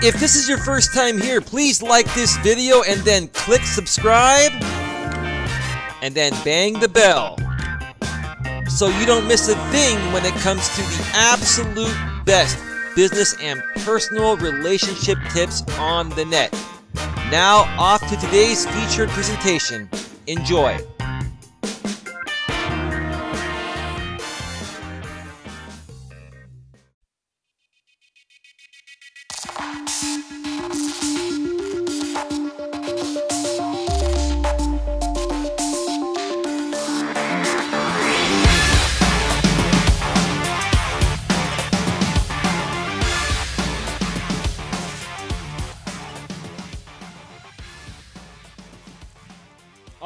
If this is your first time here, please like this video and then click subscribe and then bang the bell so you don't miss a thing when it comes to the absolute best business and personal relationship tips on the net. Now off to today's featured presentation. Enjoy.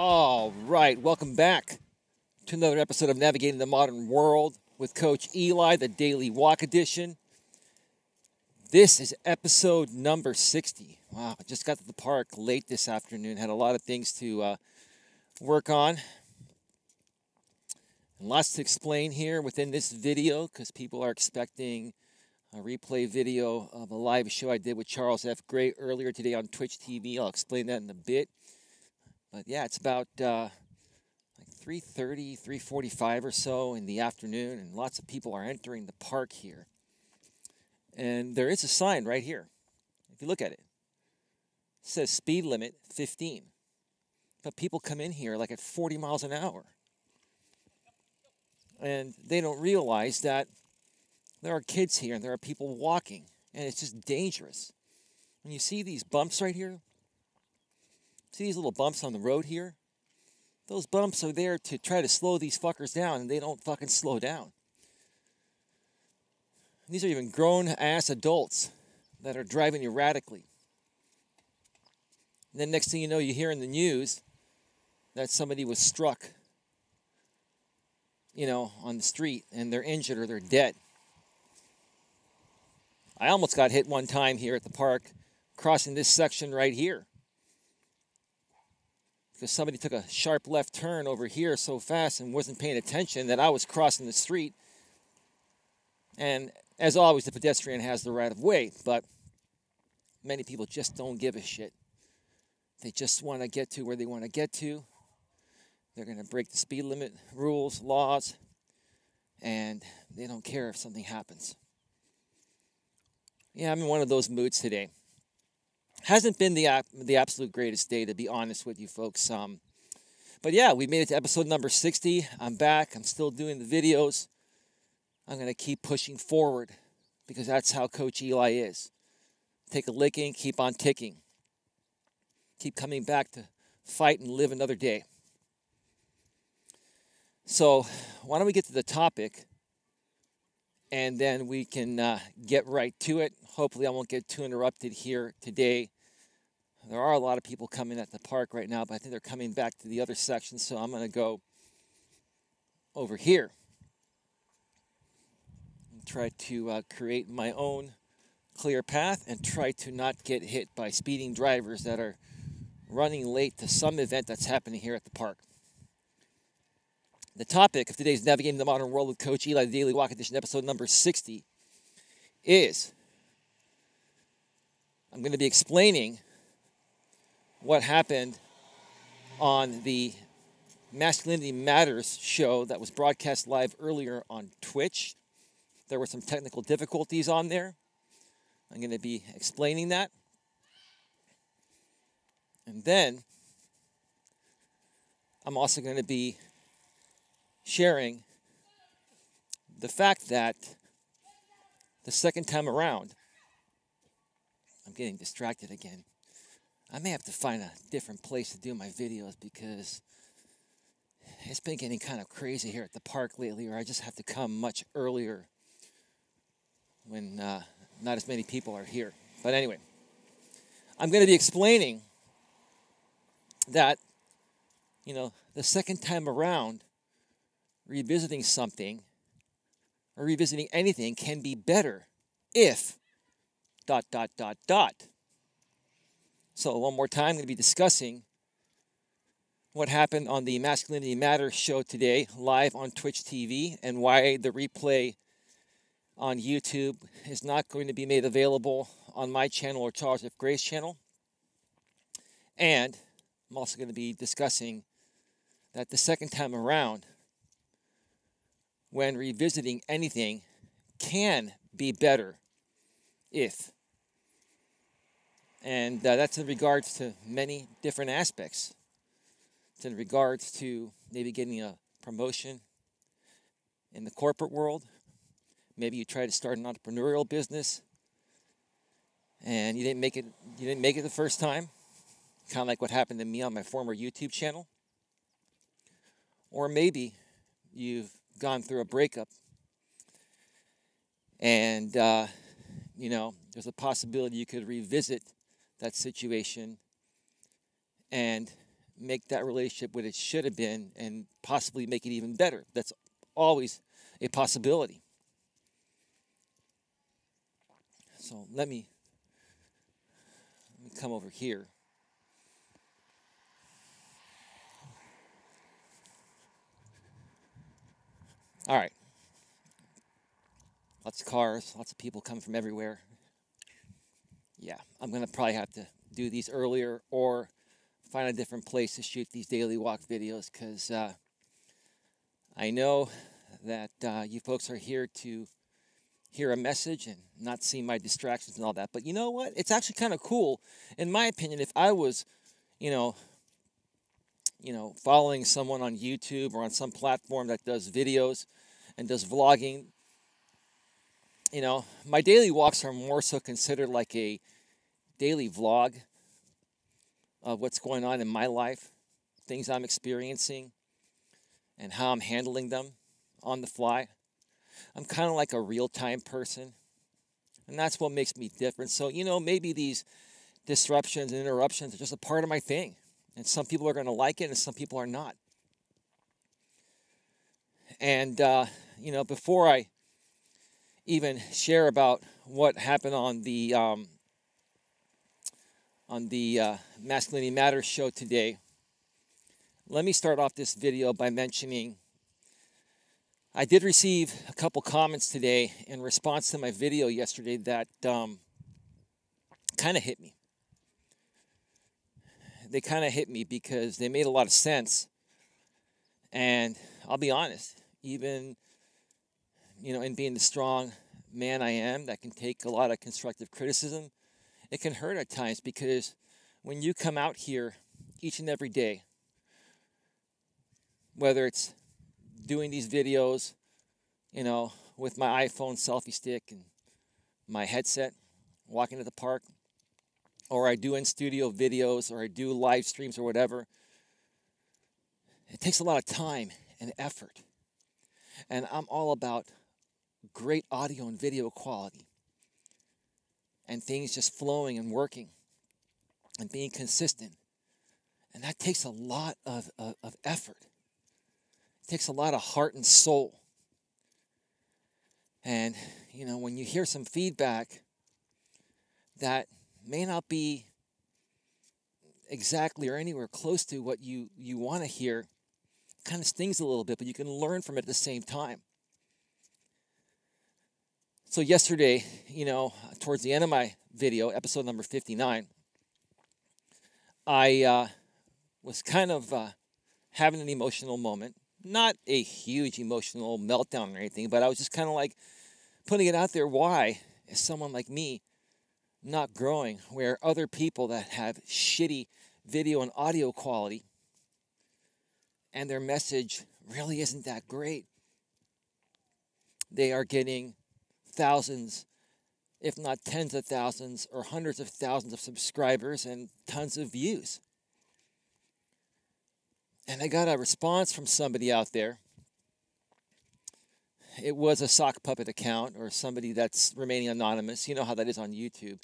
All right, welcome back to another episode of Navigating the Modern World with Coach Eli, the Daily Walk Edition. This is episode number 60. Wow, I just got to the park late this afternoon, had a lot of things to work on. And lots to explain here within this video because people are expecting a replay video of a live show I did with Charles F. Gray earlier today on Twitch TV. I'll explain that in a bit. But yeah, it's about like 3:30, 3:45 or so in the afternoon, and lots of people are entering the park here. And there is a sign right here. If you look at it, it says speed limit 15. But people come in here like at 40 miles an hour. And they don't realize that there are kids here and there are people walking, and it's just dangerous. When you see these bumps right here, see these little bumps on the road here? Those bumps are there to try to slow these fuckers down, and they don't fucking slow down. And these are even grown-ass adults that are driving erratically. And then next thing you know, you hear in the news that somebody was struck, on the street, and they're injured or they're dead. I almost got hit one time here at the park, crossing this section right here. Because somebody took a sharp left turn over here so fast and wasn't paying attention that I was crossing the street. And as always, the pedestrian has the right of way, but many people just don't give a shit. They just want to get to where they want to get to. They're going to break the speed limit rules, laws, and they don't care if something happens. Yeah, I'm in one of those moods today. Hasn't been the absolute greatest day, to be honest with you folks. But yeah, we made it to episode number 60. I'm back. I'm still doing the videos. I'm going to keep pushing forward because that's how Coach Eli is. Take a licking, keep on ticking. Keep coming back to fight and live another day. So why don't we get to the topic, and then we can get right to it. Hopefully I won't get too interrupted here today. There are a lot of people coming at the park right now, but I think they're coming back to the other section, so I'm going to go over here and try to create my own clear path and try to not get hit by speeding drivers that are running late to some event that's happening here at the park. The topic of today's Navigating the Modern World with Coach Eli, the Daily Walk Edition, episode number 60, is I'm going to be explaining what happened on the Masculinity Matters show that was broadcast live earlier on Twitch. There were some technical difficulties on there. I'm going to be explaining that. And then I'm also going to be sharing the fact that the second time around, I'm getting distracted again. I may have to find a different place to do my videos because it's been getting kind of crazy here at the park lately, or I just have to come much earlier when not as many people are here. But anyway, I'm going to be explaining that, the second time around, revisiting something or revisiting anything can be better if ... So one more time, I'm going to be discussing what happened on the Masculinity Matters show today, live on Twitch TV, and why the replay on YouTube is not going to be made available on my channel or Charles F. Gray's channel. And I'm also going to be discussing that the second time around, when revisiting anything, can be better if. And that's in regards to many different aspects. It's in regards to maybe getting a promotion in the corporate world. Maybe you try to start an entrepreneurial business and you didn't make it the first time. Kind of like what happened to me on my former YouTube channel. Or maybe you've gone through a breakup and there's a possibility you could revisit that situation and make that relationship what it should have been and possibly make it even better. That's always a possibility. So let me come over here. All right. Lots of cars, lots of people coming from everywhere. Yeah, I'm going to probably have to do these earlier or find a different place to shoot these daily walk videos because I know that you folks are here to hear a message and not see my distractions and all that. But you know what? It's actually kind of cool, in my opinion, if I was, following someone on YouTube or on some platform that does videos and does vlogging. My daily walks are more so considered like a daily vlog of what's going on in my life, things I'm experiencing, and how I'm handling them on the fly. I'm kind of like a real-time person, and that's what makes me different. So, maybe these disruptions and interruptions are just a part of my thing, and some people are going to like it, and some people are not. And, before I even share about what happened on the Masculinity Matters show today, let me start off this video by mentioning I did receive a couple comments today in response to my video yesterday that kind of hit me. They kind of hit me because they made a lot of sense. And I'll be honest, even in being the strong man I am that can take a lot of constructive criticism, it can hurt at times because when you come out here each and every day, whether it's doing these videos, with my iPhone selfie stick and my headset, walking to the park, or I do in-studio videos, or I do live streams or whatever, it takes a lot of time and effort. And I'm all about great audio and video quality and things just flowing and working and being consistent. And that takes a lot of effort. It takes a lot of heart and soul. And, when you hear some feedback that may not be exactly or anywhere close to what you want to hear, it kind of stings a little bit, but you can learn from it at the same time. So yesterday, towards the end of my video, episode number 59, I was kind of having an emotional moment. Not a huge emotional meltdown or anything, but I was just kind of like putting it out there. Why is someone like me not growing where other people that have shitty video and audio quality and their message really isn't that great? They are getting thousands, if not tens of thousands or hundreds of thousands of subscribers and tons of views. And I got a response from somebody out there. It was a sock puppet account or somebody that's remaining anonymous. You know how that is on YouTube.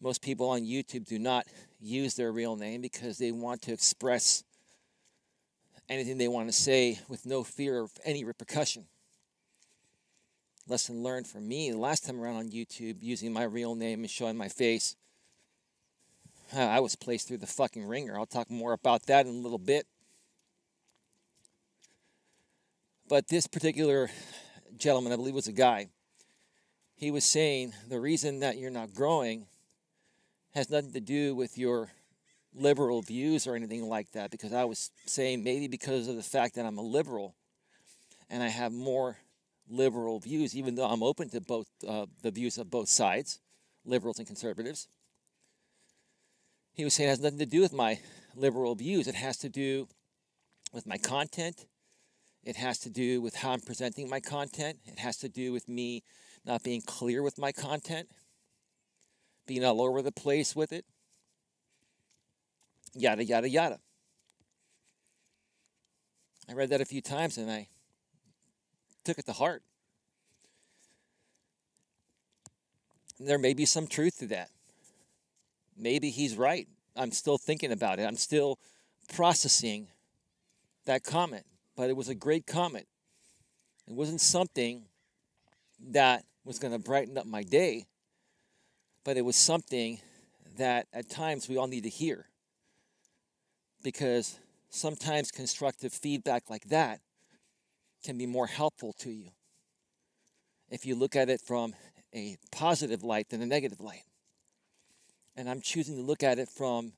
Most people on YouTube do not use their real name because they want to express anything they want to say with no fear of any repercussion. Lesson learned for me the last time around on YouTube, using my real name and showing my face, I was placed through the fucking ringer. I'll talk more about that in a little bit. But this particular gentleman, I believe was a guy, he was saying the reason that you're not growing has nothing to do with your liberal views or anything like that, because I was saying maybe because of the fact that I'm a liberal and I have more liberal views, even though I'm open to both the views of both sides, liberals and conservatives. He was saying it has nothing to do with my liberal views. It has to do with my content. It has to do with how I'm presenting my content. It has to do with me not being clear with my content, being all over the place with it, yada, yada, yada. I read that a few times and I took it to heart. There may be some truth to that. Maybe he's right. I'm still thinking about it. I'm still processing that comment. But it was a great comment. It wasn't something that was going to brighten up my day, but it was something that at times we all need to hear. Because sometimes constructive feedback like that can be more helpful to you if you look at it from a positive light than a negative light. And I'm choosing to look at it from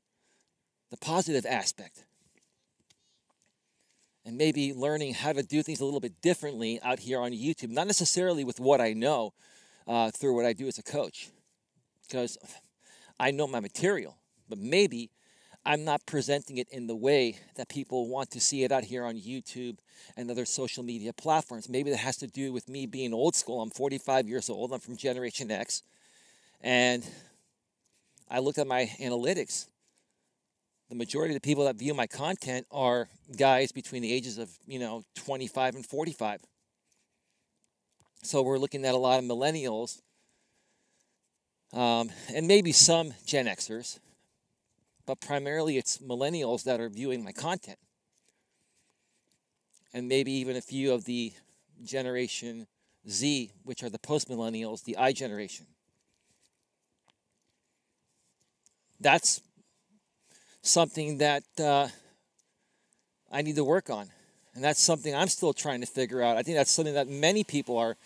the positive aspect. And maybe learning how to do things a little bit differently out here on YouTube. Not necessarily with what I know through what I do as a coach. Because I know my material. But maybe I'm not presenting it in the way that people want to see it out here on YouTube and other social media platforms. Maybe that has to do with me being old school. I'm 45 years old. I'm from Generation X. And I looked at my analytics. The majority of the people that view my content are guys between the ages of, 25 and 45. So we're looking at a lot of millennials and maybe some Gen Xers, but primarily it's millennials that are viewing my content. And maybe even a few of the Generation Z, which are the post-millennials, the I generation. That's something that I need to work on. And that's something I'm still trying to figure out. I think that's something that many people are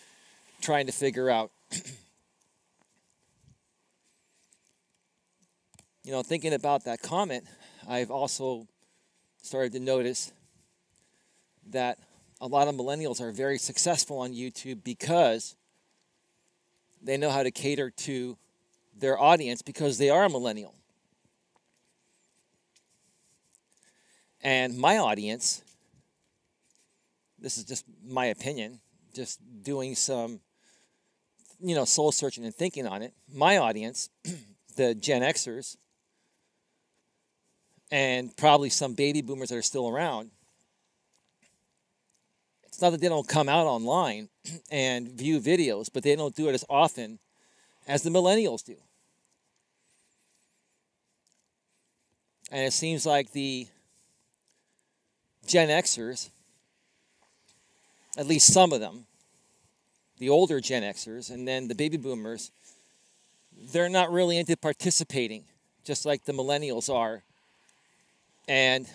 trying to figure out. Thinking about that comment, I've also started to notice that a lot of millennials are very successful on YouTube because they know how to cater to their audience because they are a millennial. And my audience, this is just my opinion, just doing some, soul searching and thinking on it. My audience, the Gen Xers, and probably some baby boomers that are still around, it's not that they don't come out online and view videos, but they don't do it as often as the millennials do. And it seems like the Gen Xers, at least some of them, the older Gen Xers, and then the baby boomers, they're not really into participating, just like the millennials are, and,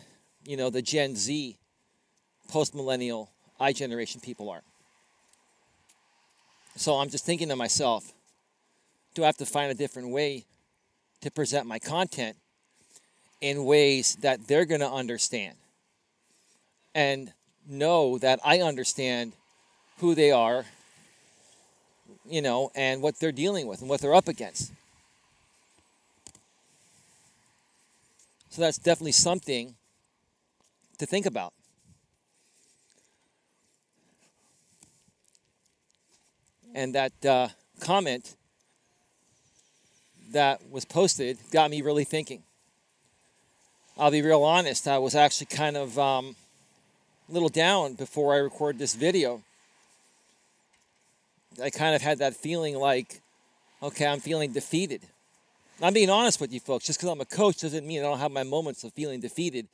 the Gen Z, post-millennial, I generation people are. So I'm just thinking to myself, do I have to find a different way to present my content in ways that they're going to understand? And know that I understand who they are, and what they're dealing with and what they're up against. So that's definitely something to think about. And that comment that was posted got me really thinking. I'll be real honest, I was actually kind of a little down before I recorded this video. I kind of had that feeling like, okay, I'm feeling defeated. I'm being honest with you folks. Just because I'm a coach doesn't mean I don't have my moments of feeling defeated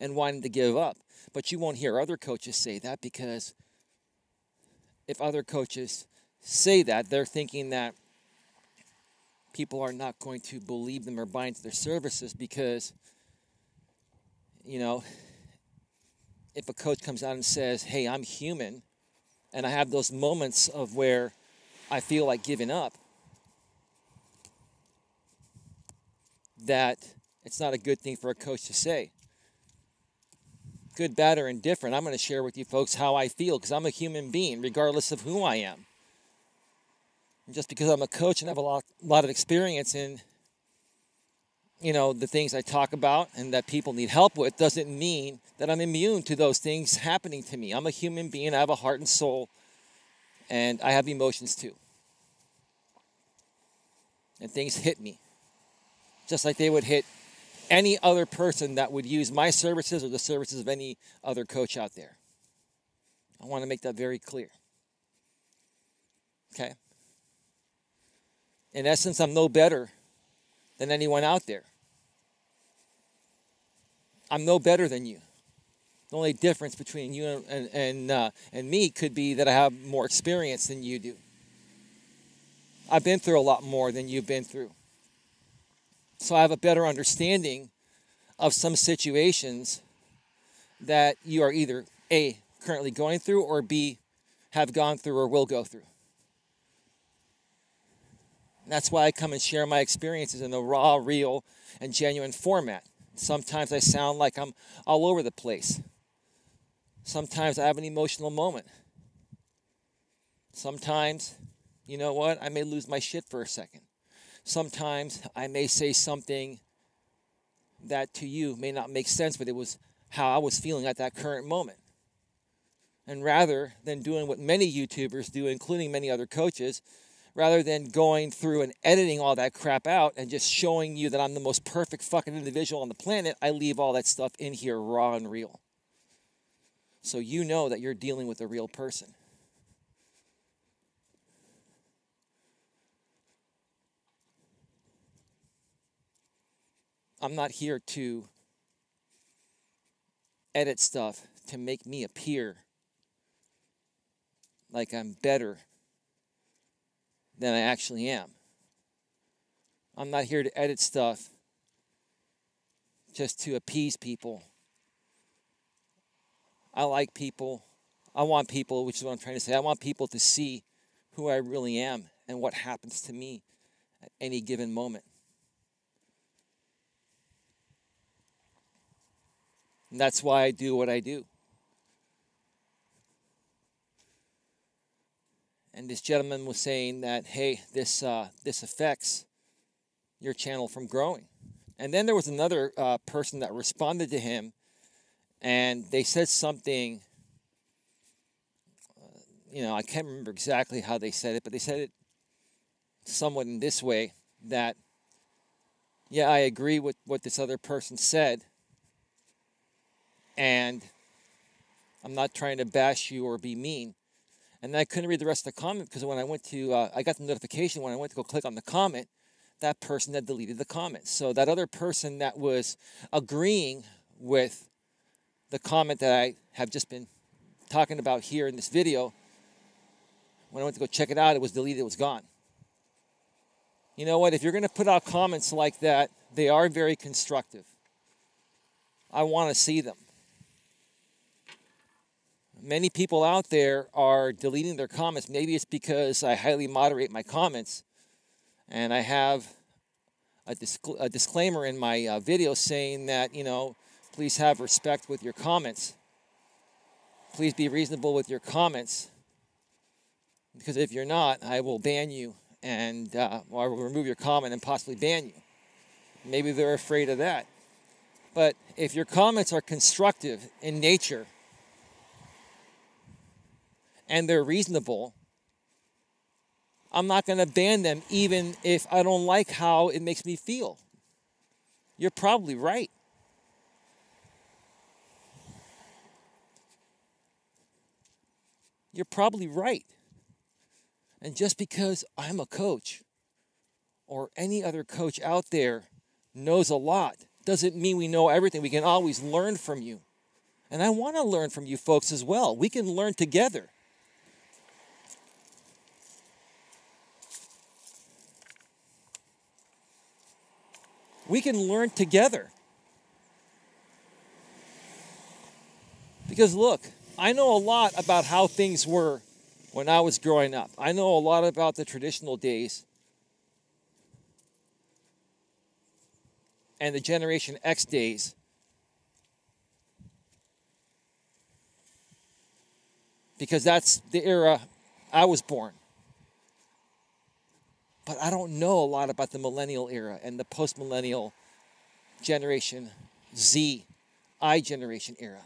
and wanting to give up. But you won't hear other coaches say that, because if other coaches say that, they're thinking that people are not going to believe them or buy into their services because, if a coach comes out and says, hey, I'm human, and I have those moments of where I feel like giving up, that it's not a good thing for a coach to say. Good, bad, or indifferent, I'm going to share with you folks how I feel, because I'm a human being, regardless of who I am. And just because I'm a coach and have a lot of experience in, the things I talk about and that people need help with, doesn't mean that I'm immune to those things happening to me. I'm a human being, I have a heart and soul, and I have emotions too. And things hit me, just like they would hit any other person that would use my services or the services of any other coach out there. I want to make that very clear. Okay? In essence, I'm no better than anyone out there. I'm no better than you. The only difference between you and me could be that I have more experience than you do. I've been through a lot more than you've been through. So I have a better understanding of some situations that you are either A, currently going through, or B, have gone through or will go through. And that's why I come and share my experiences in a raw, real, and genuine format. Sometimes I sound like I'm all over the place. Sometimes I have an emotional moment. Sometimes, you know what, I may lose my shit for a second. Sometimes I may say something that to you may not make sense, but it was how I was feeling at that current moment. And rather than doing what many YouTubers do, including many other coaches, rather than going through and editing all that crap out and just showing you that I'm the most perfect fucking individual on the planet, I leave all that stuff in here raw and real. So you know that you're dealing with a real person. I'm not here to edit stuff to make me appear like I'm better than I actually am. I'm not here to edit stuff just to appease people. I like people. I want people, which is what I'm trying to say, I want people to see who I really am and what happens to me at any given moment. And that's why I do what I do. And this gentleman was saying that, hey, this affects your channel from growing. And then there was another person that responded to him, and they said something, I can't remember exactly how they said it, but they said it somewhat in this way, that, yeah, I agree with what this other person said, and I'm not trying to bash you or be mean. And then I couldn't read the rest of the comment because when I went to, I got the notification when I went to go click on the comment, that person had deleted the comment. So that other person that was agreeing with the comment that I have just been talking about here in this video, when I went to go check it out, it was deleted, it was gone. You know what? If you're going to put out comments like that, they are very constructive. I want to see them. Many people out there are deleting their comments. Maybe it's because I highly moderate my comments, and I have a disclaimer in my video saying that, please have respect with your comments. Please be reasonable with your comments, because if you're not, I will ban you, and or I will remove your comment and possibly ban you. Maybe they're afraid of that. But if your comments are constructive in nature, and they're reasonable, I'm not going to ban them even if I don't like how it makes me feel. You're probably right. You're probably right. And just because I'm a coach or any other coach out there knows a lot doesn't mean we know everything. We can always learn from you. And I want to learn from you folks as well. We can learn together. We can learn together. Because look, I know a lot about how things were when I was growing up. I know a lot about the traditional days and the Generation X days. Because that's the era I was born. But I don't know a lot about the millennial era and the post-millennial Generation Z, I generation era.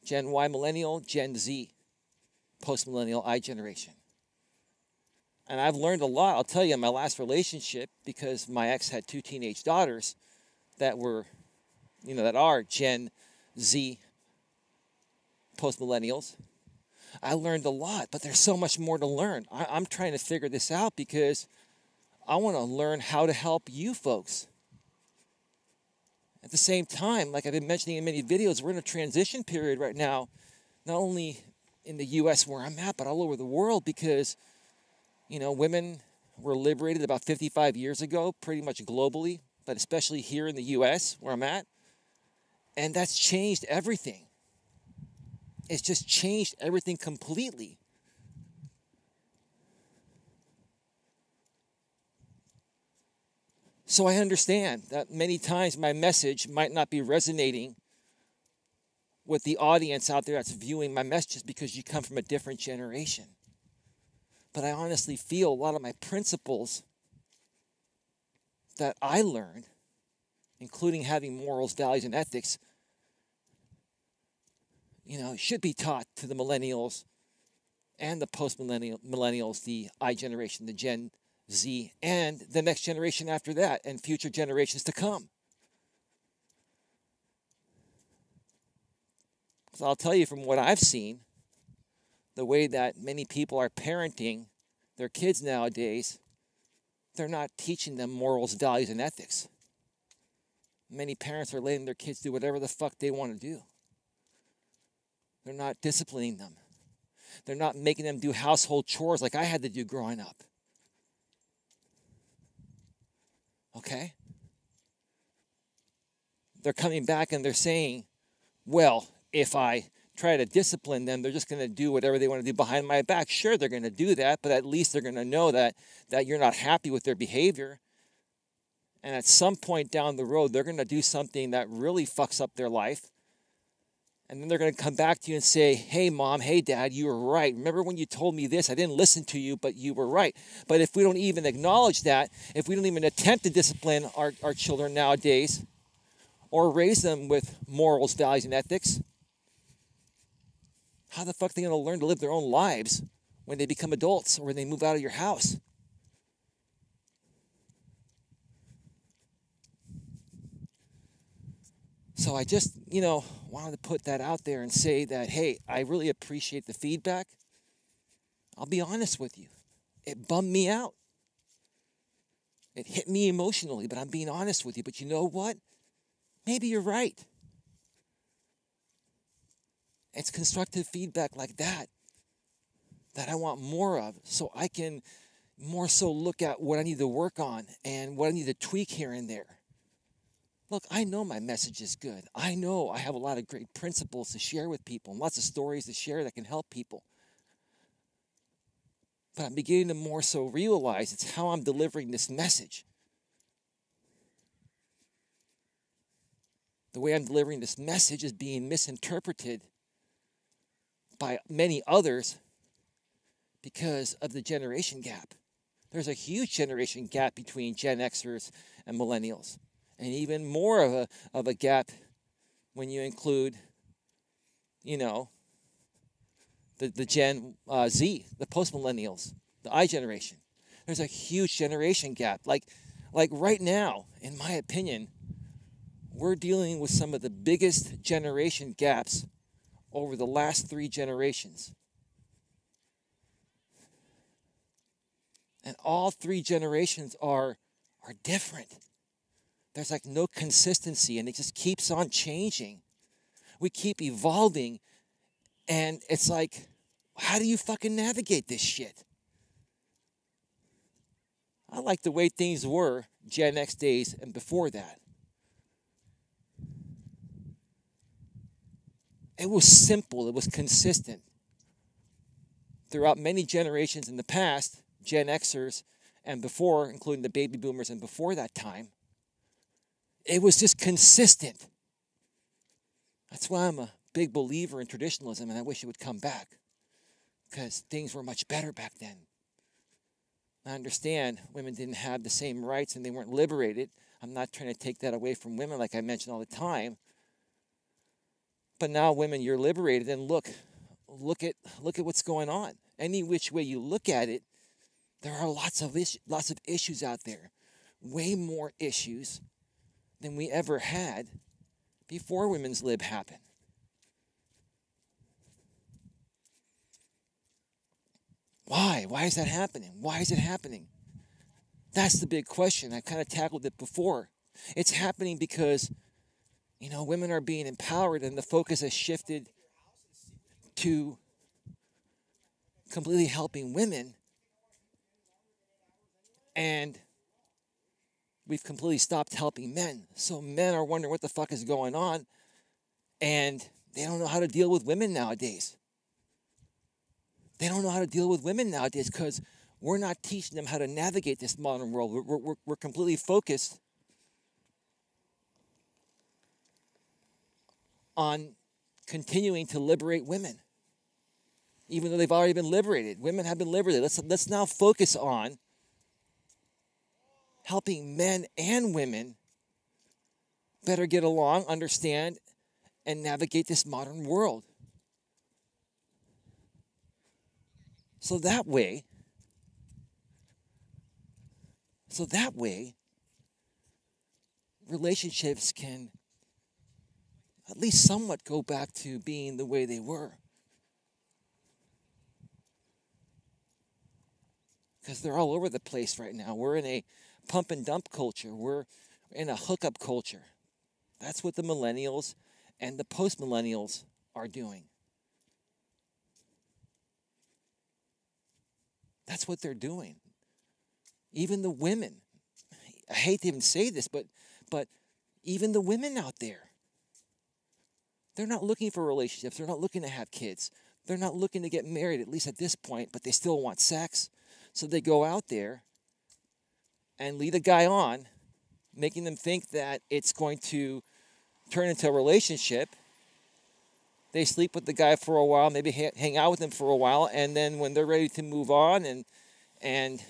Gen Y millennial, Gen Z, post-millennial I generation. And I've learned a lot. I'll tell you, in my last relationship, because my ex had 2 teenage daughters that were, that are Gen Z, post-millennials, I learned a lot, but there's so much more to learn. I'm trying to figure this out because I want to learn how to help you folks. At the same time, like I've been mentioning in many videos, we're in a transition period right now, not only in the U.S. where I'm at, but all over the world because, women were liberated about 55 years ago, pretty much globally, but especially here in the U.S. where I'm at. And that's changed everything. It's just changed everything completely. So I understand that many times my message might not be resonating with the audience out there that's viewing my messages because you come from a different generation. But I honestly feel a lot of my principles that I learned, including having morals, values, and ethics, should be taught to the millennials and the post-millennials, the I generation, the Gen Z, and the next generation after that, and future generations to come. So I'll tell you from what I've seen, the way that many people are parenting their kids nowadays, they're not teaching them morals, values, and ethics. Many parents are letting their kids do whatever the fuck they want to do. They're not disciplining them. They're not making them do household chores like I had to do growing up. Okay? They're coming back and they're saying, well, if I try to discipline them, they're just going to do whatever they want to do behind my back. Sure, they're going to do that, but at least they're going to know that you're not happy with their behavior. And at some point down the road, they're going to do something that really fucks up their life. And then they're going to come back to you and say, hey, mom, hey, dad, you were right. Remember when you told me this? I didn't listen to you, but you were right. But if we don't even acknowledge that, if we don't even attempt to discipline our children nowadays or raise them with morals, values, and ethics, how the fuck are they going to learn to live their own lives when they become adults or when they move out of your house? So I just, wanted to put that out there and say that, hey, I really appreciate the feedback. I'll be honest with you. It bummed me out. It hit me emotionally, but I'm being honest with you. But you know what? Maybe you're right. It's constructive feedback like that I want more of, so I can more so look at what I need to work on and what I need to tweak here and there. Look, I know my message is good. I know I have a lot of great principles to share with people and lots of stories to share that can help people. But I'm beginning to more so realize it's how I'm delivering this message. The way I'm delivering this message is being misinterpreted by many others because of the generation gap. There's a huge generation gap between Gen Xers and millennials. And even more of a gap when you include, the Gen Z, the post-millennials, the I generation. There's a huge generation gap. Like right now, in my opinion, we're dealing with some of the biggest generation gaps over the last 3 generations. And all 3 generations are different. There's like no consistency, and it just keeps on changing. We keep evolving, and it's like, how do you fucking navigate this shit? I like the way things were Gen X days and before that. It was simple. It was consistent. throughout many generations in the past, Gen Xers and before, including the baby boomers and before that time, it was just consistent. That's why I'm a big believer in traditionalism, and I wish it would come back, because things were much better back then. I understand women didn't have the same rights and they weren't liberated. I'm not trying to take that away from women like I mention all the time. But now women, you're liberated, and look at what's going on. Any which way you look at it, there are lots of issues out there. Way more issues than we ever had before women's lib happened. Why? Why is that happening? Why is it happening? That's the big question. I kind of tackled it before. It's happening because, women are being empowered, and the focus has shifted to completely helping women. And we've completely stopped helping men. So men are wondering what the fuck is going on, and they don't know how to deal with women nowadays. They don't know how to deal with women nowadays because we're not teaching them how to navigate this modern world. We're completely focused on continuing to liberate women, even though they've already been liberated. Women have been liberated. Let's now focus on helping men and women better get along, understand, and navigate this modern world. So that way, relationships can at least somewhat go back to being the way they were. Because they're all over the place right now. We're in a pump and dump culture. We're in a hookup culture. That's what the millennials and the post-millennials are doing. That's what they're doing. Even the women. I hate to even say this, but even the women out there, they're not looking for relationships. They're not looking to have kids. They're not looking to get married, at least at this point, but they still want sex. So they go out there and lead a guy on, making them think that it's going to turn into a relationship. They sleep with the guy for a while, maybe hang out with him for a while, and then when they're ready to move on and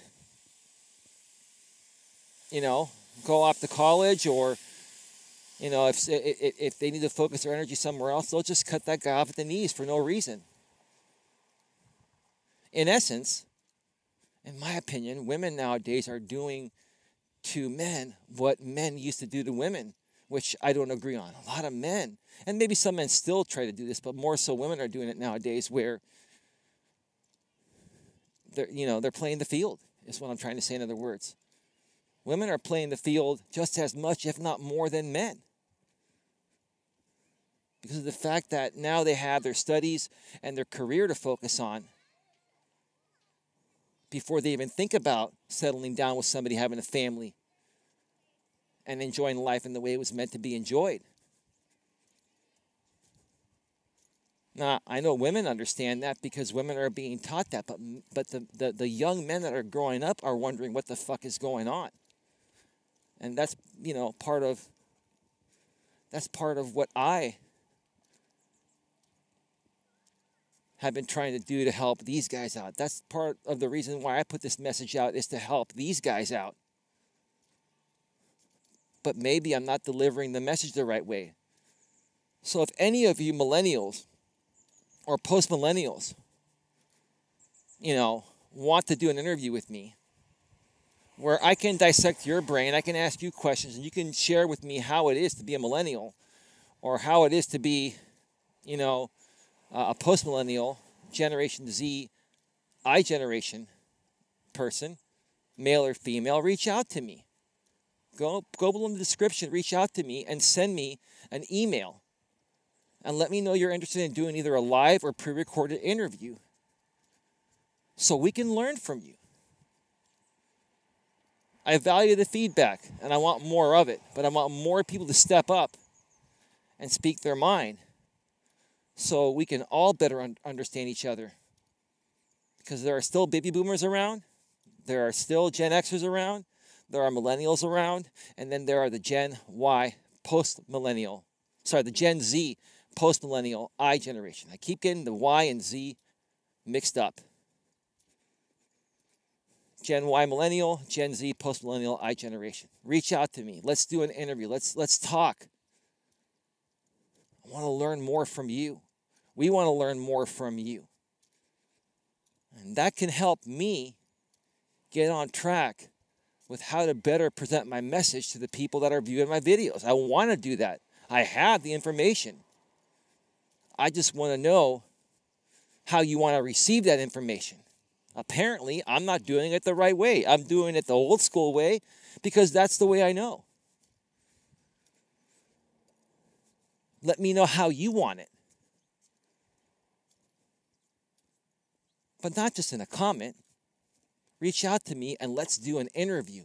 go off to college, or if they need to focus their energy somewhere else, they'll just cut that guy off at the knees for no reason. In essence, in my opinion, women nowadays are doing to men what men used to do to women, which I don't agree on. A lot of men, and maybe some men still try to do this, but more so women are doing it nowadays, where they're playing the field, is what I'm trying to say in other words. Women are playing the field just as much, if not more, than men. Because of the fact that now they have their studies and their career to focus on before they even think about settling down with somebody, having a family, and enjoying life in the way it was meant to be enjoyed. Now, I know women understand that because women are being taught that, but the young men that are growing up are wondering what the fuck is going on. And that's, part of what I have been trying to do to help these guys out. That's part of the reason why I put this message out, is to help these guys out. But maybe I'm not delivering the message the right way. So if any of you millennials or post-millennials, want to do an interview with me where I can dissect your brain, I can ask you questions, and you can share with me how it is to be a millennial, or how it is to be, a post-millennial, Generation Z, I-generation person, male or female, reach out to me. Go below in the description, reach out to me, and send me an email. And let me know you're interested in doing either a live or pre-recorded interview so we can learn from you. I value the feedback, and I want more of it, but I want more people to step up and speak their mind so we can all better understand each other. Because there are still baby boomers around. There are still Gen Xers around. There are millennials around. And then there are the Gen Y post-millennial. Sorry, the Gen Z post-millennial I generation. I keep getting the Y and Z mixed up. Gen Y millennial, Gen Z post-millennial I generation. Reach out to me. Let's do an interview. Let's talk. I want to learn more from you. We want to learn more from you. And that can help me get on track with how to better present my message to the people that are viewing my videos. I want to do that. I have the information. I just want to know how you want to receive that information. Apparently, I'm not doing it the right way. I'm doing it the old school way because that's the way I know. Let me know how you want it. But not just in a comment. Reach out to me and let's do an interview.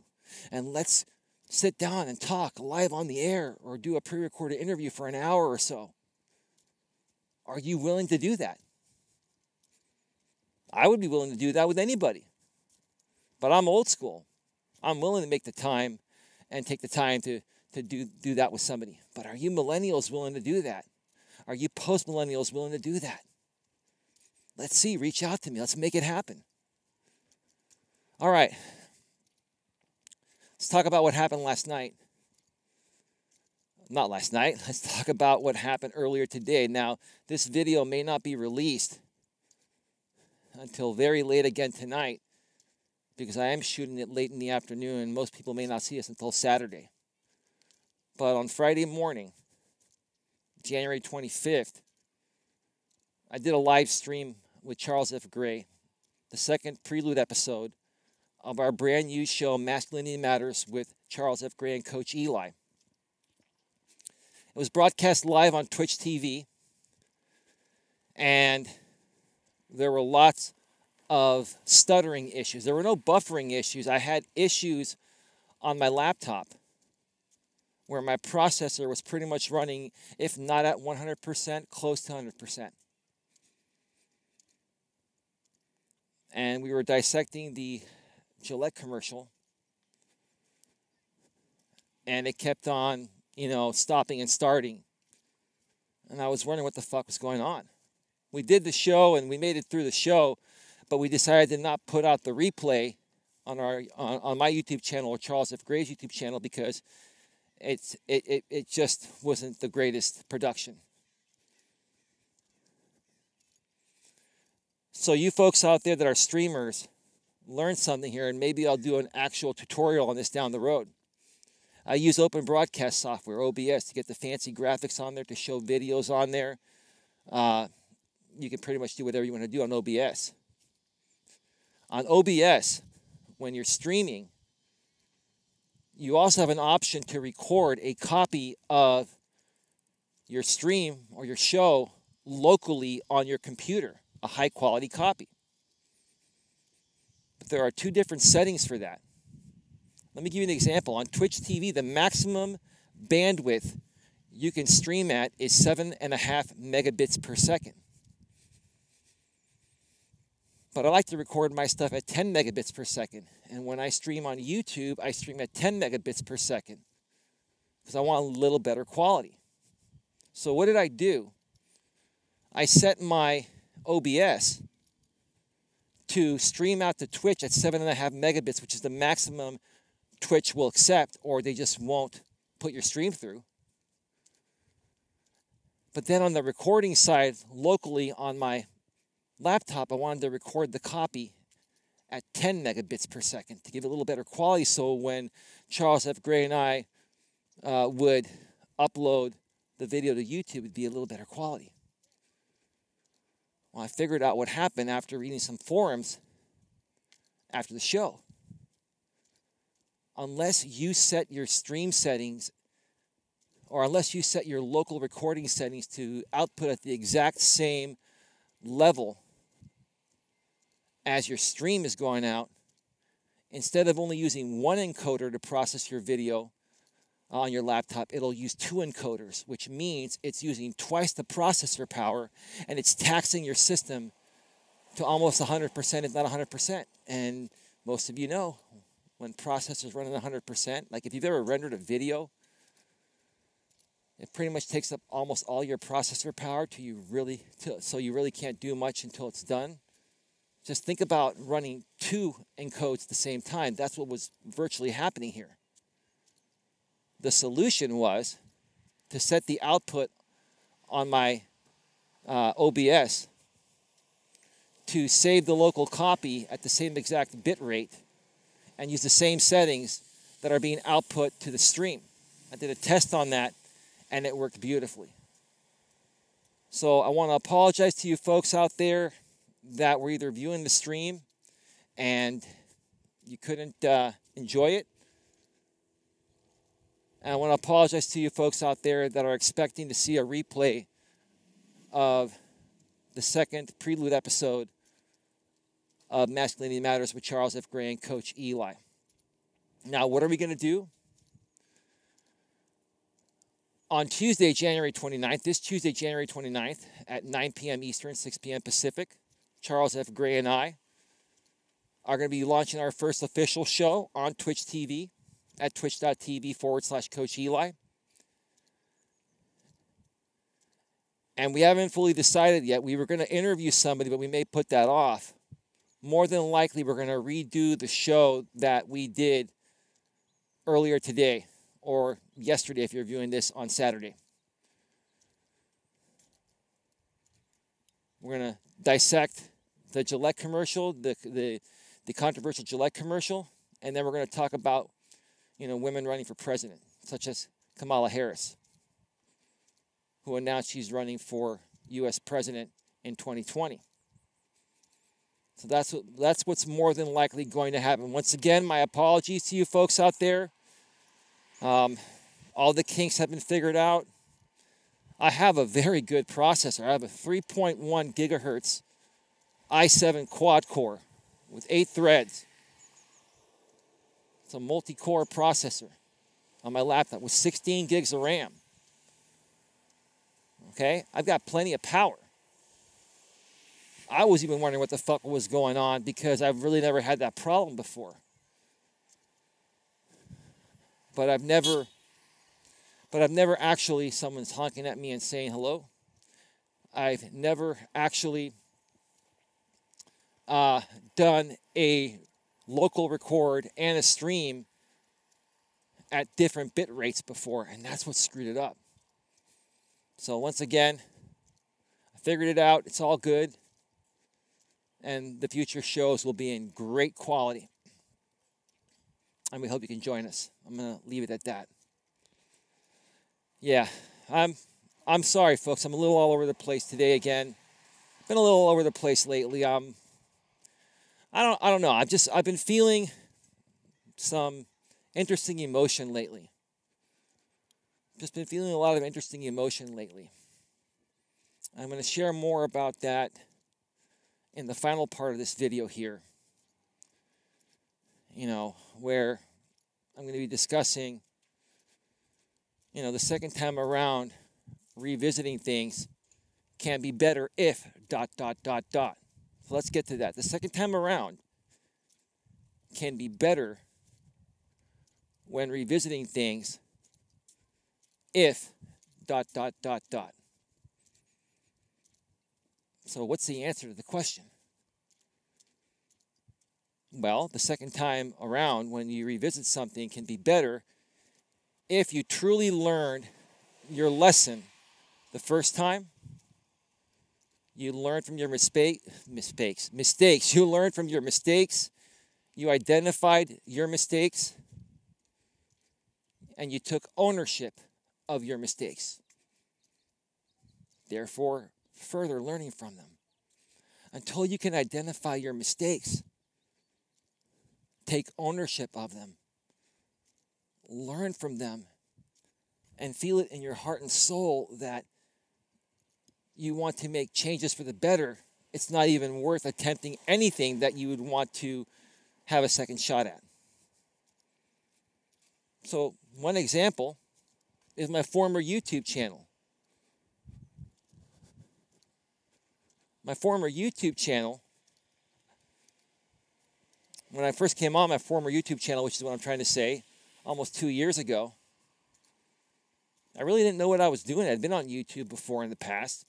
And let's sit down and talk live on the air or do a pre-recorded interview for an hour or so. Are you willing to do that? I would be willing to do that with anybody. But I'm old school. I'm willing to make the time and take the time to do that with somebody. But are you millennials willing to do that? Are you post-millennials willing to do that? Let's see. Reach out to me. Let's make it happen. All right. Let's talk about what happened last night. Not last night. Let's talk about what happened earlier today. Now, this video may not be released until very late again tonight because I am shooting it late in the afternoon and most people may not see us until Saturday. But on Friday morning, January 25th, I did a live stream with Charles F. Gray, the second prelude episode of our brand new show, Masculinity Matters, with Charles F. Gray and Coach Eli. It was broadcast live on Twitch TV, and there were lots of stuttering issues. There were no buffering issues. I had issues on my laptop where my processor was pretty much running, if not at 100%, close to 100%. And we were dissecting the Gillette commercial, and it kept on, stopping and starting. And I was wondering what the fuck was going on. We did the show, and we made it through the show, but we decided to not put out the replay on my YouTube channel or Charles F. Gray's YouTube channel because it just wasn't the greatest production. So you folks out there that are streamers, learn something here, and maybe I'll do an actual tutorial on this down the road. I use open broadcast software, OBS, to get the fancy graphics on there, to show videos on there. You can pretty much do whatever you want to do on OBS. On OBS, when you're streaming, you also have an option to record a copy of your stream or your show locally on your computer, a high-quality copy. But there are two different settings for that. Let me give you an example. On Twitch TV, the maximum bandwidth you can stream at is 7.5 megabits per second. But I like to record my stuff at 10 megabits per second. And when I stream on YouTube, I stream at 10 megabits per second because I want a little better quality. So what did I do? I set my OBS to stream out to Twitch at 7.5 megabits, which is the maximum Twitch will accept, or they just won't put your stream through. But then on the recording side, locally on my laptop, I wanted to record the copy at 10 megabits per second to give it a little better quality, so when Charles F. Gray and I would upload the video to YouTube, it would be a little better quality. Well, I figured out what happened after reading some forums after the show. Unless you set your stream settings, or unless you set your local recording settings to output at the exact same level as your stream is going out, instead of only using one encoder to process your video on your laptop, it'll use two encoders, which means it's using twice the processor power, and it's taxing your system to almost 100%, if not 100%. And most of you know, when processors run at 100%, like if you've ever rendered a video, it pretty much takes up almost all your processor power so you really can't do much until it's done. Just think about running 2 encodes at the same time. That's what was virtually happening here. The solution was to set the output on my OBS to save the local copy at the same exact bit rate and use the same settings that are being output to the stream. I did a test on that, and it worked beautifully. So I want to apologize to you folks out there that were either viewing the stream and you couldn't enjoy it. And I want to apologize to you folks out there that are expecting to see a replay of the second prelude episode of Masculinity Matters with Charles F. Gray and Coach Eli. Now, what are we going to do? On Tuesday, January 29th, this Tuesday, January 29th, at 9 p.m. Eastern, 6 p.m. Pacific, Charles F. Gray and I are going to be launching our first official show on Twitch TV at twitch.tv/Coach Eli. And we haven't fully decided yet. We were going to interview somebody, but we may put that off. More than likely, we're going to redo the show that we did earlier today, or yesterday if you're viewing this on Saturday. We're going to dissect the Gillette commercial, the controversial Gillette commercial, and then we're going to talk about, women running for president, such as Kamala Harris, who announced she's running for U.S. president in 2020. So that's what's more than likely going to happen. Once again, my apologies to you folks out there. All the kinks have been figured out. I have a very good processor. I have a 3.1 gigahertz i7 quad core with 8 threads. It's a multi-core processor on my laptop with 16 gigs of RAM. Okay? I've got plenty of power. I was even wondering what the fuck was going on because I've really never had that problem before. But I've never actually, someone's honking at me and saying hello. I've never actually done a local record and a stream at different bit rates before, and that's what screwed it up. So once again, I figured it out. It's all good. And the future shows will be in great quality. And we hope you can join us. I'm going to leave it at that. Yeah, I'm sorry, folks. I'm a little all over the place today again. Been a little all over the place lately. I don't know. I've been feeling some interesting emotion lately. Just been feeling a lot of interesting emotion lately. I'm going to share more about that in the final part of this video here. Where I'm going to be discussing, the second time around, revisiting things can be better if ... So let's get to that. The second time around can be better when revisiting things if ... So what's the answer to the question? Well, the second time around when you revisit something can be better if you truly learned your lesson the first time. You learned from your mistakes. You learned from your mistakes. You identified your mistakes. And you took ownership of your mistakes. Therefore, further learning from them. Until you can identify your mistakes, take ownership of them, learn from them, and feel it in your heart and soul that you want to make changes for the better, it's not even worth attempting anything that you would want to have a second shot at. So one example is my former YouTube channel. My former YouTube channel When I first came on my former YouTube channel, which is what I'm trying to say, almost 2 years ago, I really didn't know what I was doing. I'd been on YouTube before in the past,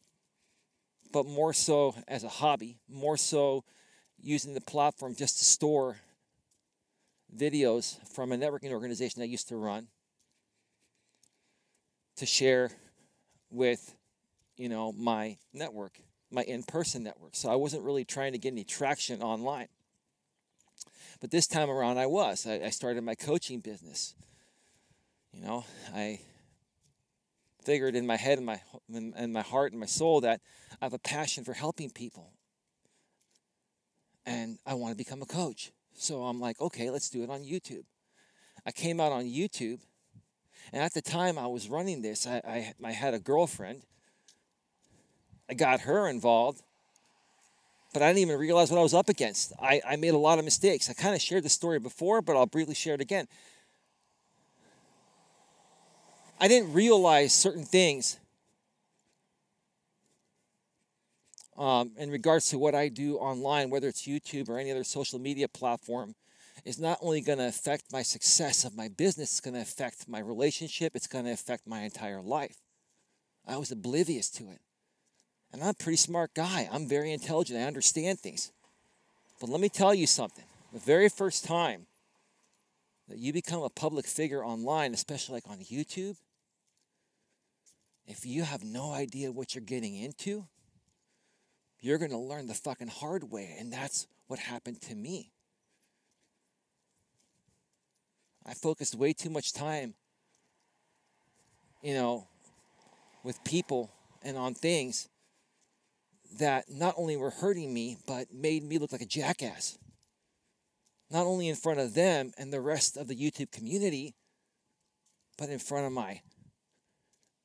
but more so as a hobby, more so using the platform just to store videos from a networking organization I used to run to share with, my network, my in-person network. So I wasn't really trying to get any traction online. But this time around I was. I started my coaching business. I figured in my head and my heart and my soul that I have a passion for helping people. And I want to become a coach. So I'm like, okay, let's do it on YouTube. I came out on YouTube. And at the time I was running this, I had a girlfriend. I got her involved. But I didn't even realize what I was up against. I made a lot of mistakes. I kind of shared the story before, but I'll briefly share it again. I didn't realize certain things in regards to what I do online, whether it's YouTube or any other social media platform, is not only going to affect my success of my business, it's going to affect my relationship, it's going to affect my entire life. I was oblivious to it. And I'm a pretty smart guy. I'm very intelligent. I understand things. But let me tell you something. The very first time that you become a public figure online, especially like on YouTube, if you have no idea what you're getting into, you're going to learn the fucking hard way. And that's what happened to me. I focused way too much time, with people and on things that not only were hurting me, but made me look like a jackass. Not only in front of them and the rest of the YouTube community, but in front of my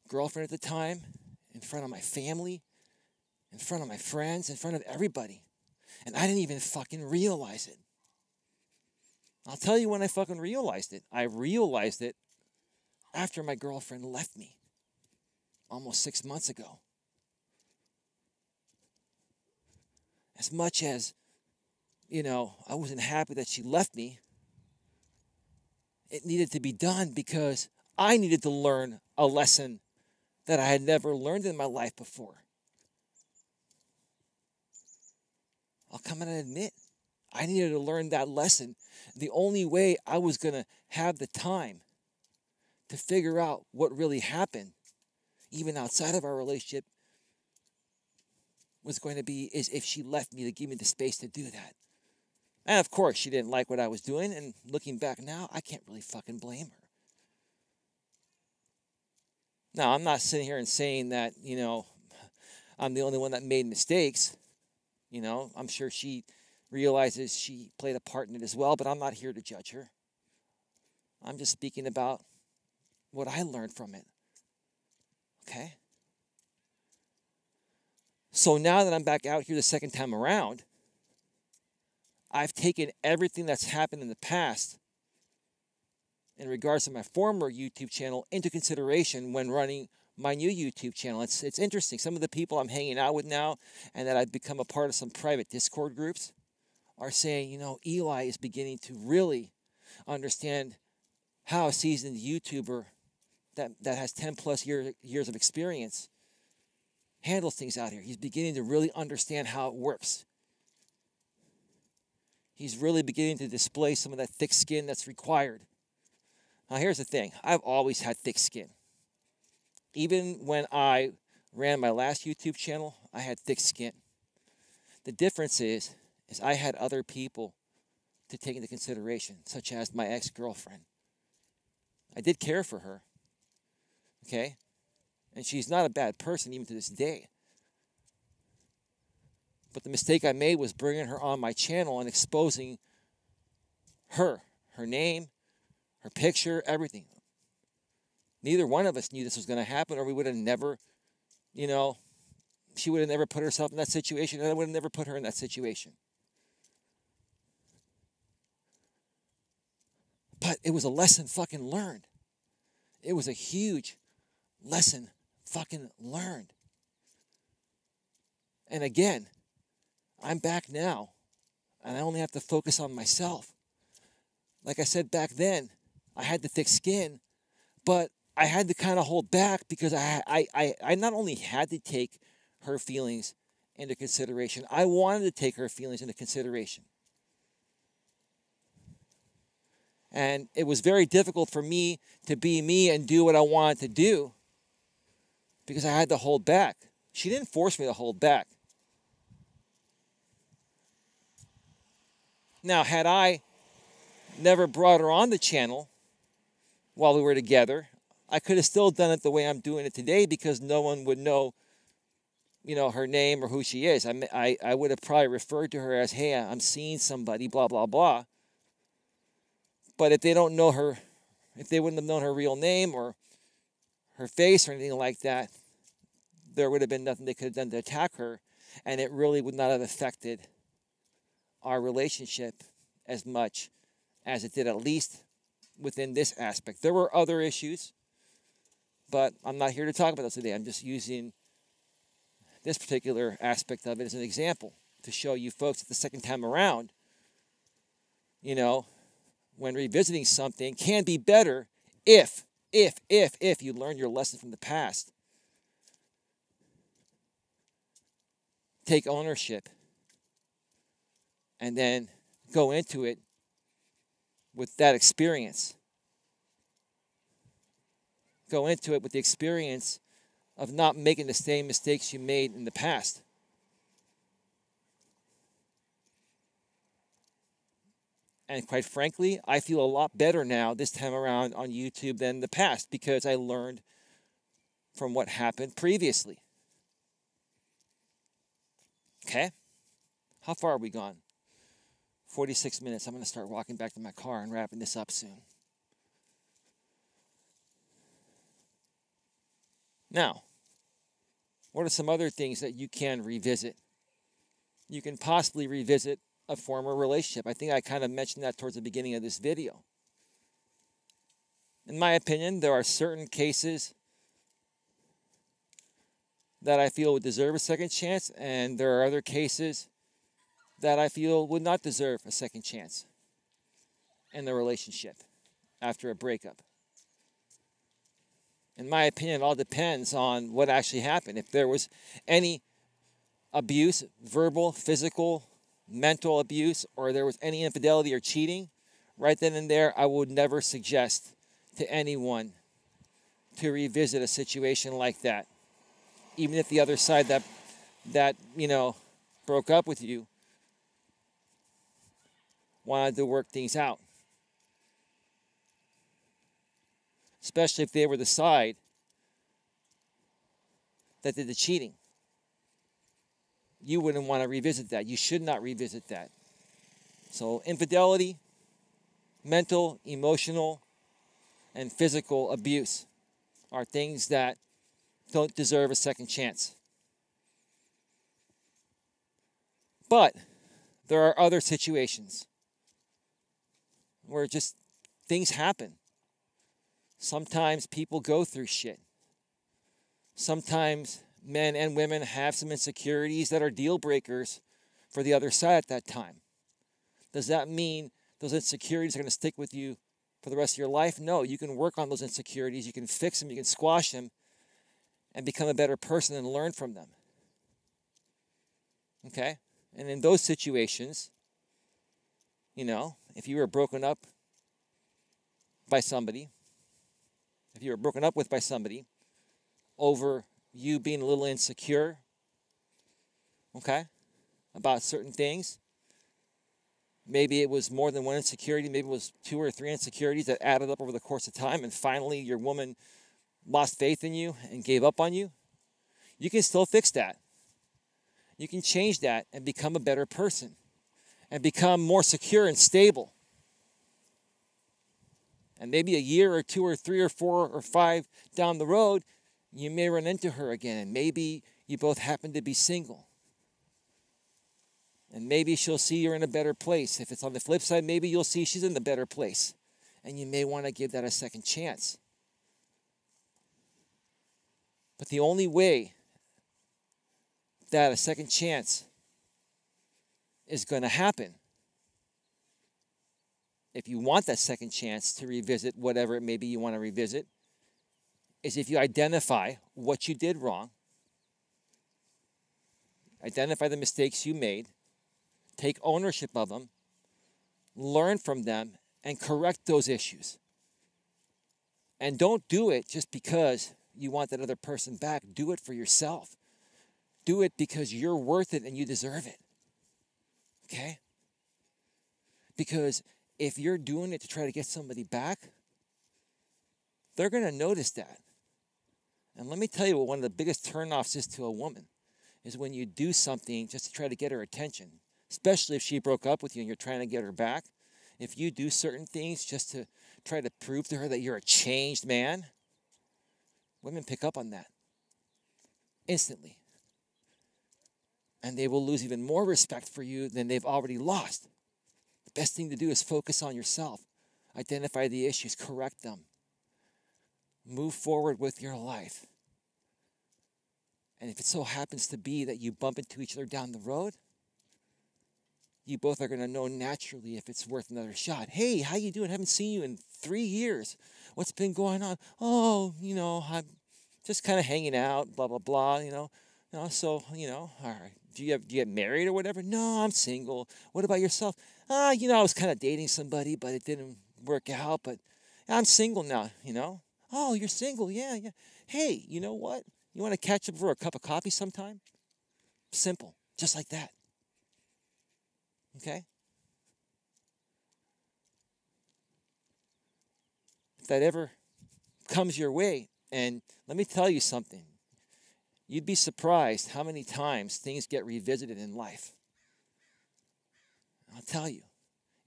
girlfriend at the time, in front of my family, in front of my friends, in front of everybody. And I didn't even fucking realize it. I'll tell you when I fucking realized it. I realized it after my girlfriend left me almost 6 months ago. As much as, I wasn't happy that she left me, it needed to be done because I needed to learn a lesson that I had never learned in my life before. I'll come out and admit, I needed to learn that lesson. The only way I was going to have the time to figure out what really happened, even outside of our relationship, was going to be is if she left me to give me the space to do that. And of course, she didn't like what I was doing. And looking back now, I can't really fucking blame her. Now, I'm not sitting here and saying that, I'm the only one that made mistakes. I'm sure she realizes she played a part in it as well, but I'm not here to judge her. I'm just speaking about what I learned from it. Okay? So now that I'm back out here the second time around, I've taken everything that's happened in the past in regards to my former YouTube channel into consideration when running my new YouTube channel. It's interesting. Some of the people I'm hanging out with now and that I've become a part of some private Discord groups are saying, Eli is beginning to really understand how a seasoned YouTuber that has 10 plus years of experience handles things out here. He's beginning to really understand how it works. He's really beginning to display some of that thick skin that's required. Now, here's the thing. I've always had thick skin. Even when I ran my last YouTube channel, I had thick skin. The difference is I had other people to take into consideration, such as my ex-girlfriend. I did care for her. Okay? And she's not a bad person even to this day. But the mistake I made was bringing her on my channel and exposing her name, her picture, everything. Neither one of us knew this was going to happen, or we would have never, she would have never put herself in that situation, and I would have never put her in that situation. But it was a lesson fucking learned. It was a huge lesson fucking learned. And again, I'm back now and I only have to focus on myself. Like I said back then, I had the thick skin, but I had to kind of hold back because I not only had to take her feelings into consideration, I wanted to take her feelings into consideration. And it was very difficult for me to be me and do what I wanted to do because I had to hold back. She didn't force me to hold back. Now, had I never brought her on the channel while we were together, I could have still done it the way I'm doing it today because no one would know, her name or who she is. I would have probably referred to her as, hey, I'm seeing somebody, blah, blah, blah. But if they don't know her, if they wouldn't have known her real name or her face or anything like that, there would have been nothing they could have done to attack her, and it really would not have affected our relationship as much as it did, at least within this aspect. There were other issues, but I'm not here to talk about those today. I'm just using this particular aspect of it as an example to show you folks that the second time around, when revisiting something can be better if you learn your lesson from the past. Take ownership and then go into it with that experience. Go into it with the experience of not making the same mistakes you made in the past. And quite frankly, I feel a lot better now this time around on YouTube than the past because I learned from what happened previously. Okay? How far are we gone? 46 minutes. I'm going to start walking back to my car and wrapping this up soon. Now, what are some other things that you can revisit? You can possibly revisit a former relationship. I think I kind of mentioned that towards the beginning of this video. In my opinion, there are certain cases that I feel would deserve a second chance, and there are other cases that I feel would not deserve a second chance in the relationship after a breakup. In my opinion, it all depends on what actually happened. If there was any abuse, verbal, physical, mental abuse, or there was any infidelity or cheating, right then and there, I would never suggest to anyone to revisit a situation like that. Even if the other side that broke up with you wanted to work things out. Especially if they were the side that did the cheating. You wouldn't want to revisit that. You should not revisit that. So infidelity, mental, emotional, and physical abuse are things that don't deserve a second chance. But there are other situations where just things happen. Sometimes people go through shit. Sometimes men and women have some insecurities that are deal breakers for the other side at that time. Does that mean those insecurities are going to stick with you for the rest of your life? No, you can work on those insecurities. You can fix them. You can squash them and become a better person and learn from them. Okay? And in those situations, if you were broken up by somebody, if you were broken up with by somebody over you being a little insecure, okay, about certain things, maybe it was more than one insecurity, maybe it was 2 or 3 insecurities that added up over the course of time, and finally your woman lost faith in you and gave up on you, you can still fix that. You can change that and become a better person and become more secure and stable. And maybe a year or 2 or 3 or 4 or 5 down the road, you may run into her again. And maybe you both happen to be single. And maybe she'll see you're in a better place. If it's on the flip side, maybe you'll see she's in a better place. And you may want to give that a second chance. But the only way that a second chance is going to happen if you want that second chance to revisit whatever it may be you want to revisit, is if you identify what you did wrong, identify the mistakes you made, take ownership of them, learn from them, and correct those issues. And don't do it just because you want that other person back. Do it for yourself. Do it because you're worth it and you deserve it. Okay? Because if you're doing it to try to get somebody back, they're going to notice that. And let me tell you what one of the biggest turnoffs is to a woman is when you do something just to try to get her attention, especially if she broke up with you and you're trying to get her back. If you do certain things just to try to prove to her that you're a changed man, women pick up on that instantly. And they will lose even more respect for you than they've already lost. The best thing to do is focus on yourself. Identify the issues, correct them. Move forward with your life. And if it so happens to be that you bump into each other down the road, you both are going to know naturally if it's worth another shot. Hey, how you doing? I haven't seen you in 3 years. What's been going on? Oh, I'm just kind of hanging out, blah, blah, blah, so, all right. Do you get married or whatever? No, I'm single. What about yourself? I was kind of dating somebody, but it didn't work out, but I'm single now, Oh, you're single? Yeah. Hey, you know what? You want to catch up for a cup of coffee sometime? Simple. Just like that. Okay? If that ever comes your way, and let me tell you something. You'd be surprised how many times things get revisited in life. I'll tell you.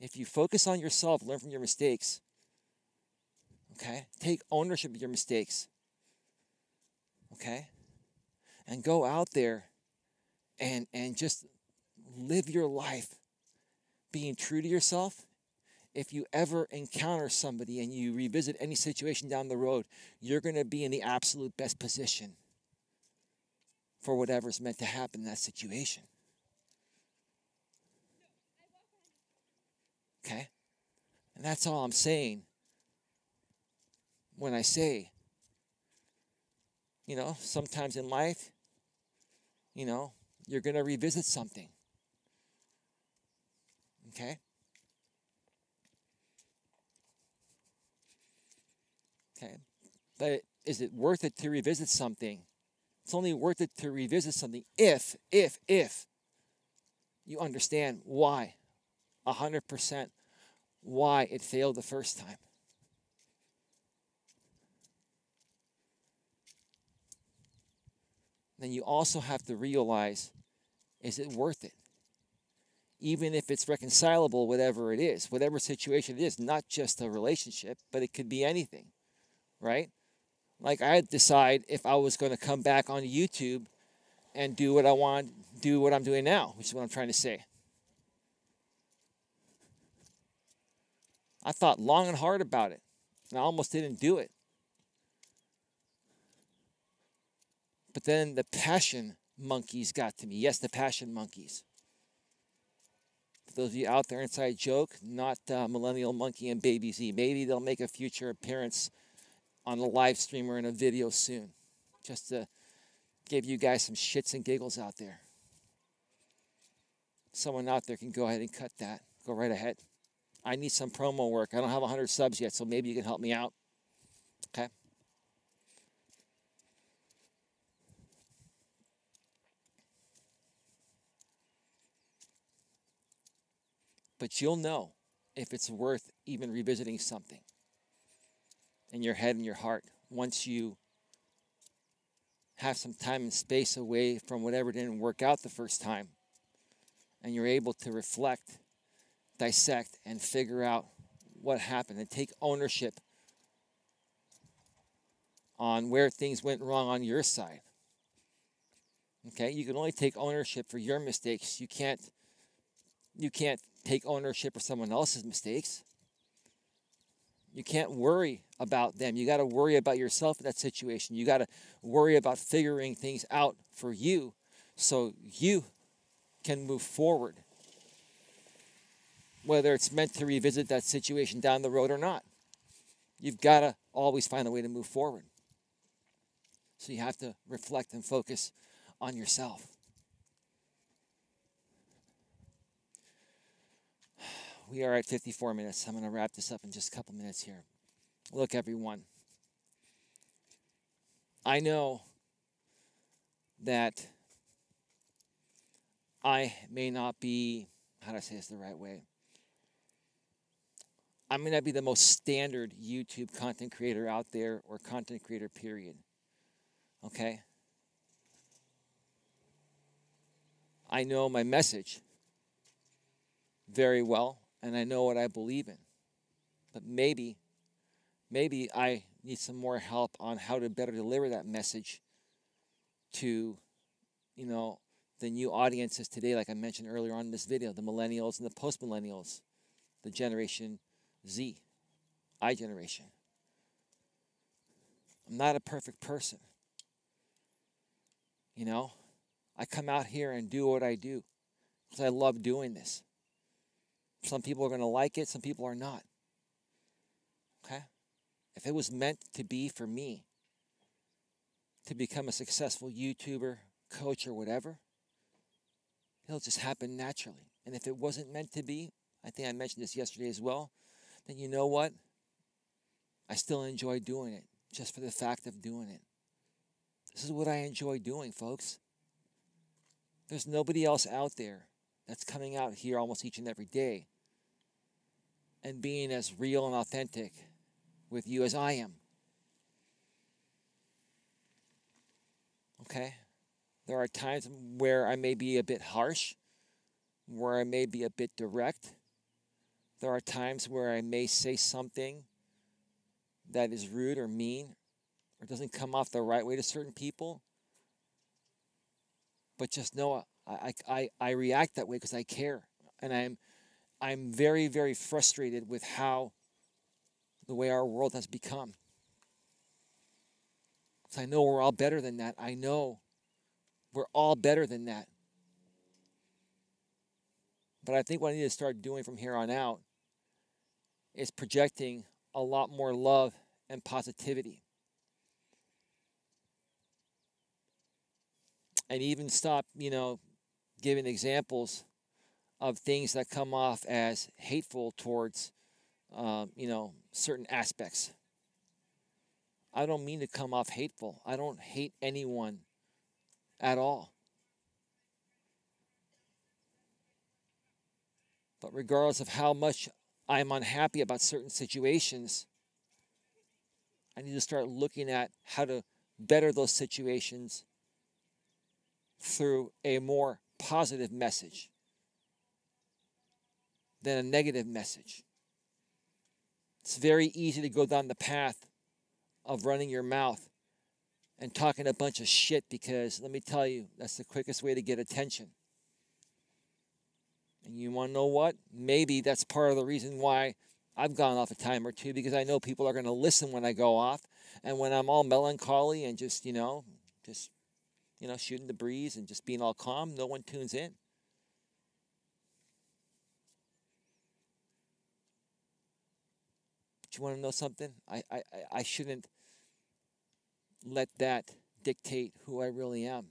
If you focus on yourself, learn from your mistakes, okay? Take ownership of your mistakes, okay? And go out there and just live your life being true to yourself. If you ever encounter somebody and you revisit any situation down the road, you're going to be in the absolute best position for whatever's meant to happen in that situation. Okay? And that's all I'm saying when I say, sometimes in life, you're going to revisit something. Okay? Okay. But is it worth it to revisit something? It's only worth it to revisit something if you understand why, 100% why it failed the first time. Then you also have to realize, is it worth it? Even if it's reconcilable, whatever it is, whatever situation it is, not just a relationship, but it could be anything, right? Like I'd decide if I was going to come back on YouTube and do what I want, do what I'm doing now, which is what I'm trying to say. I thought long and hard about it, and I almost didn't do it. But then the passion monkeys got to me. Yes, the passion monkeys. For those of you out there, inside joke, not Millennial Monkey and Baby Z. Maybe they'll make a future appearance on a live stream or in a video soon. Just to give you guys some shits and giggles out there. Someone out there can go ahead and cut that. Go right ahead. I need some promo work. I don't have 100 subs yet, so maybe you can help me out. Okay? But you'll know if it's worth even revisiting something in your head and your heart once you have some time and space away from whatever didn't work out the first time, and you're able to reflect, dissect, and figure out what happened and take ownership on where things went wrong on your side. Okay? You can only take ownership for your mistakes. You can't take ownership for someone else's mistakes. You can't worry about them. You got to worry about yourself in that situation. You got to worry about figuring things out for you so you can move forward whether it's meant to revisit that situation down the road or not. You've got to always find a way to move forward. So you have to reflect and focus on yourself. We are at 54 minutes. I'm going to wrap this up in just a couple minutes here. Look, everyone. I know that I may not be, how do I say this the right way? I may not be the most standard YouTube content creator out there, or content creator, period. Okay? I know my message very well, and I know what I believe in. But maybe I need some more help on how to better deliver that message to, the new audiences today, like I mentioned earlier on in this video, the millennials and the post-millennials, the Generation Z, I generation. I'm not a perfect person. I come out here and do what I do because I love doing this. Some people are going to like it, some people are not. Okay? If it was meant to be for me to become a successful YouTuber, coach, or whatever, it'll just happen naturally. And if it wasn't meant to be, I think I mentioned this yesterday as well, then you know what? I still enjoy doing it just for the fact of doing it. This is what I enjoy doing, folks. There's nobody else out there that's coming out here almost each and every day and being as real and authentic with you as I am. Okay? There are times where I may be a bit harsh, where I may be a bit direct. There are times where I may say something that is rude or mean or doesn't come off the right way to certain people. But just know I react that way because I care. And I'm very, very frustrated with how the way our world has become. Because I know we're all better than that. I know we're all better than that. But I think what I need to start doing from here on out is projecting a lot more love and positivity. And even stop, giving examples of things that come off as hateful towards, certain aspects. I don't mean to come off hateful. I don't hate anyone at all. But regardless of how much I'm unhappy about certain situations, I need to start looking at how to better those situations through a more positive message than a negative message. It's very easy to go down the path of running your mouth and talking a bunch of shit because, let me tell you, that's the quickest way to get attention. And you want to know what? Maybe that's part of the reason why I've gone off a time or two, because I know people are going to listen when I go off. And when I'm all melancholy and just shooting the breeze and just being all calm, no one tunes in. But you want to know something? I shouldn't let that dictate who I really am.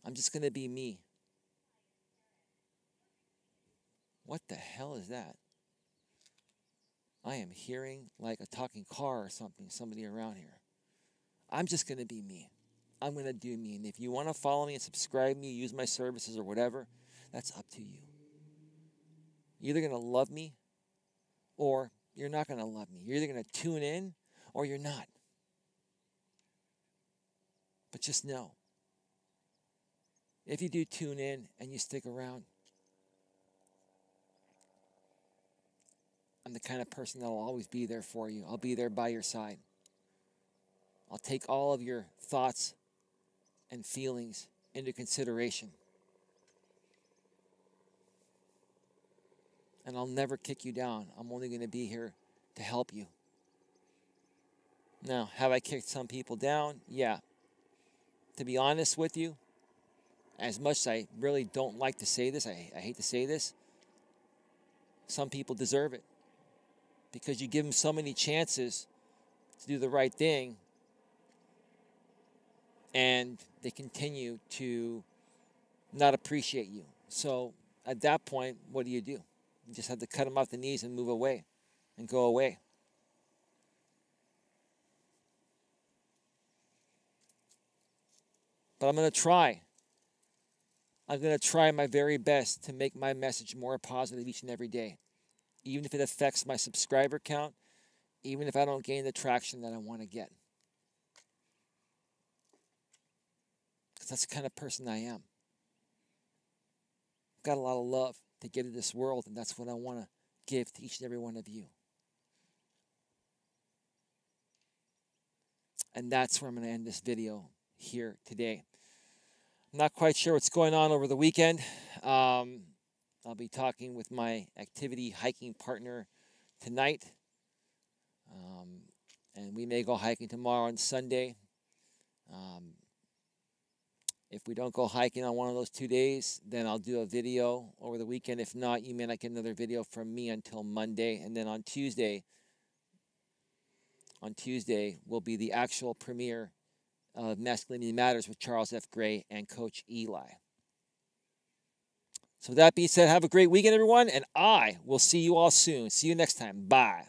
I'm just going to be me. What the hell is that? I am hearing like a talking car or something, somebody around here. I'm just going to be me. I'm going to do me. And if you want to follow me and subscribe me, use my services or whatever, that's up to you. You're either going to love me or you're not going to love me. You're either going to tune in or you're not. But just know, if you do tune in and you stick around, I'm the kind of person that will always be there for you. I'll be there by your side. I'll take all of your thoughts and feelings into consideration. And I'll never kick you down. I'm only going to be here to help you. Now, have I kicked some people down? Yeah. To be honest with you, as much as I really don't like to say this, I hate to say this, some people deserve it. Because you give them so many chances to do the right thing, and they continue to not appreciate you. So at that point, what do? You just have to cut them off the knees and move away and go away. But I'm going to try. I'm going to try my very best to make my message more positive each and every day. Even if it affects my subscriber count, even if I don't gain the traction that I want to get. Because that's the kind of person I am. I've got a lot of love to give to this world, and that's what I want to give to each and every one of you. And that's where I'm going to end this video here today. I'm not quite sure what's going on over the weekend. I'll be talking with my activity hiking partner tonight. And we may go hiking tomorrow on Sunday. If we don't go hiking on one of those 2 days, then I'll do a video over the weekend. If not, you may not get another video from me until Monday. And then on Tuesday will be the actual premiere of Masculinity Matters with Charles F. Gray and Coach Eli. So with that being said, have a great weekend, everyone, and I will see you all soon. See you next time. Bye.